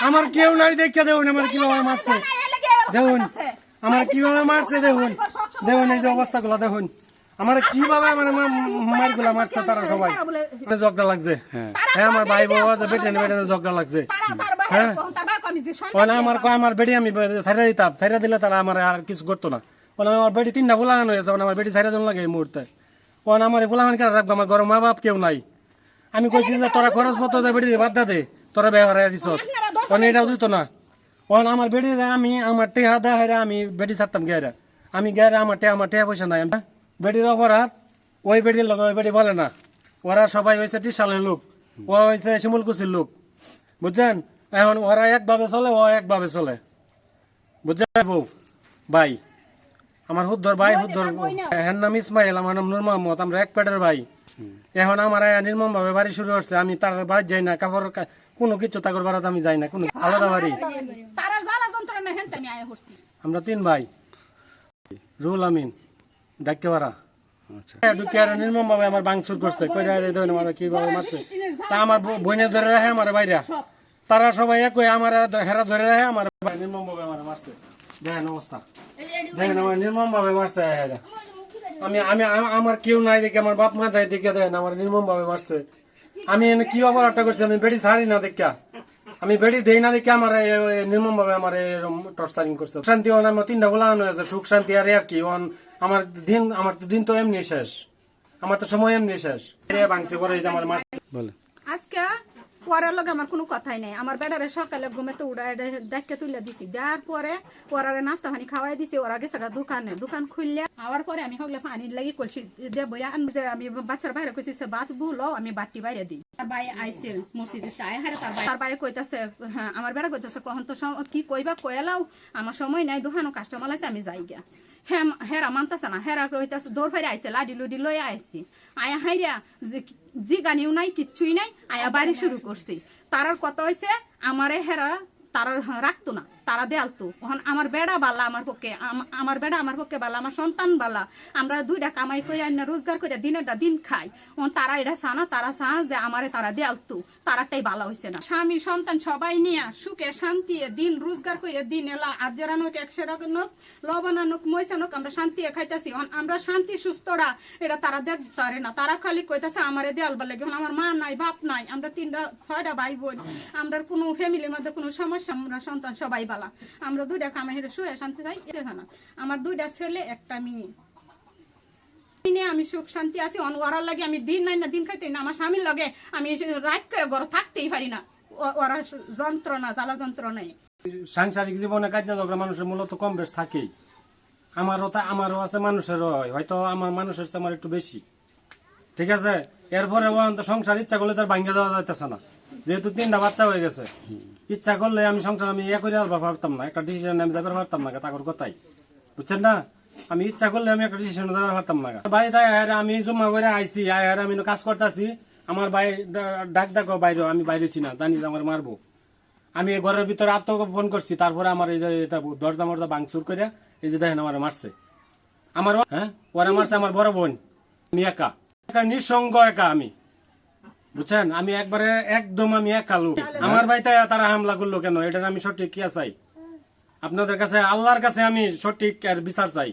আমার কেউ নাই দেখে দেখুন আমার কিভাবে মারছে দেখুন আমার কিভাবে মারছে দেখুন দেখুন এই যে অবস্থাগুলো দেখুন আমার কিভাবে আমার মারগুলা মারছে তারা সবাই ঝগড়া লাগছে হ্যাঁ আমার ভাই বউ আছে বেটে ঝগড়া লাগছে হ্যাঁ আমার আমার বেটি আমি ছাইরা দিতাম ছাইরা দিলে তারা আমার আর কিছু করতো না আমার বেটি 3টা বুলাহান হয়েছে আমার বেটি ছাইরা দিন লাগে এই মুহূর্তে আমার বুলাহান কেন রাখবো আমার ঘরে মা বাপ কেউ নাই আমি কইছি যে তোরা খরচ পত্র দে বেটি বাদ দে তোরা বেয়া হারাই দিছ এটাও দিত না আমার বেটি আমি আমার টেহা দেয় আমি বেটি ছাড়তাম গেরা আমি গেরা আমার টেহা পয়সা নাই বেটির অপরাধ ওই বেটির লোক ওই বেটি বলে না ওরা সবাই হয়েছে ত্রিশালের লোক ও হয়েছে শিমুলকুচির লোক বুঝছেন এখন ওরা একভাবে চলে ও একভাবে চলে বুঝছেন বউ ভাই আমার হুদ্দর ভাই হুদ্দর হ্যার নাম ইসমাইল আমার নাম নূর মোহাম্মদ আমরা এক পেটের ভাই এখন আমার নির্মম ভাবে বাড়ি শুরু হচ্ছে আমি তার বাড়ি যাই না কাপড় কোনো কিছু তাকর বাড়াতে আমি যাই না কোনো আলাদা বাড়ি আমরা 3 ভাই রুহুল আমিন ডাক্কেবাড়া নির্মম ভাবে আমার বাংচুর করছে কিভাবে মারছে তা আমার বোনের ধরে রাখে আমার বাইরা তারা সবাই একই আমার হেরা ধরে রাখে আমার নির্মম ভাবে আমার মারছে দেখেন অবস্থা দেখেন আমার নির্মম ভাবে মারছে হেরা আমি আমি আমার কেউ নাই দেখে আমার বাপ মা দেয় দেখে দেখেন আমার নির্মম ভাবে মারছে আমি কি অপরাধটা করছি আমি বেড়ি ছাড়ি না দেখা আমি বেড়ি দেই না দেখে আমার নির্মম ভাবে আমার টর্চারিং করছে শান্তি আমার 3টা গোলান হয়েছে সুখ শান্তি আর কি আমার দিন তো এমনি শেষ আমার তো সময় এমনি শেষ ভাঙছে পরে আমার মারছে বলে আজকে পড়ার লগে আমার কোনো কথাই নাই আমার বেড়ারে সকালে ঘুমেতে উড়াই দেখে তুলে দিছি দেওয়ার পরে পড়ারে নাস্তা পানি খাওয়াই দিছি ওরা গেছে দোকান খুললে আওয়ার পরে আমি হগলে পানির লাগি কলসি দেবো আমি বাচ্চার বাইরে কইছি সে বাত বুলো আমি বাটি বাইরে দিই তার ভাই আইসে মসজিদে চাই হারে তার বাইরে কইতাছে হ্যাঁ আমার বেড়া কইতাছে কখন তো কি কইবা কয়েলাও আমার সময় নাই দোকানো কাস্টমার আছে আমি যাই গিয়া হেরা মানতাছে না হেরা কইতাছে দৌড় ফাইরে আইসে লাডি লুডি লই আইসি আয়া হাইরা জি গানিও নাই কিচ্ছুই নাই আয়া বাড়ি শুরু করছি তারার কথা হয়েছে আমারে হেরা তারা রাখতো না তারা দেয়ালতো ওখান আমার বেড়া বালা আমার পক্ষে বালা আমার সন্তান বালা আমরা 2টা কামাই করে আইনা রোজগার করে দিনেরটা দিন খাই তারা এটা সানা তারা সানা যে আমারে তারা দেয়ালতো তারাটাই বালা হয়েছে না স্বামী সন্তান সবাই নিয়ে সুখে শান্তি দিন রোজগার করে দিন এলা আজরানোক 100 নোক লবণানোক ময়সানোক আমরা শান্তি খাইতেছি আমরা শান্তি সুস্থরা এটা তারা দেখতে পারে না তারা খালি কইতাছে আমারে দেয়াল বলে আমার মা নাই বাপ নাই আমরা 6টা ভাই বোন আমরা কোনো ফ্যামিলির মধ্যে কোনো সমস্যা আমরা সন্তান সবাই বালা আমরা 2টা কামাই হেরে শুয়ে শান্তি চাই এটা না আমার 2টা ছেলে একটা মেয়ে আমি সুখ শান্তি আছি ওরার লাগে আমি দিন নাই না দিন খাইতে না আমার স্বামীর লগে আমি রাত করে ঘর থাকতেই পারি না ওরা যন্ত্রণা জ্বালা যন্ত্রণাই সাংসারিক জীবনে কার্যক্রম মানুষের মূলত কম বেশ থাকেই আমারও আছে মানুষেরও হয়তো আমার মানুষের চেয়ে আমার একটু বেশি ঠিক আছে এরপরে সংসার ইচ্ছা করলে তার ভাঙ্গা দেওয়া যাইতেছে না যেহেতু 3টা বাচ্চা হয়ে গেছে ইচ্ছা করলে আমি সংসার আমি করে পারতাম না একটা ডিসিশন আমি যাবার পারতাম না তাকর কথাই বুঝছেন না আমি ইচ্ছা করলে আমি একটা ডিসিশন যাবার পারতাম না বাড়িতে আমি জমা করে আইসি আমি কাজ করতেছি আমার ভাই ডাকো বাইরে আমি বাইরেছি না জানি আমার মারবো আমি ঘরের ভিতরে আত্মগোপন করছি তারপরে আমার এই যে দরজা মরজা ভাঙচুর করে এই যে দেখেন আমার মারছে আমার ওরা মারছে আমার বড় বোন আমি একা নিঃসঙ্গ একা আমি বুঝছেন আমি একবারে একদম আমি একা লোক আমার ভাইতে তারা হামলা করলো কেন এটা আমি সঠিক কি চাই আপনাদের কাছে আল্লাহর কাছে আমি সঠিক বিচার চাই।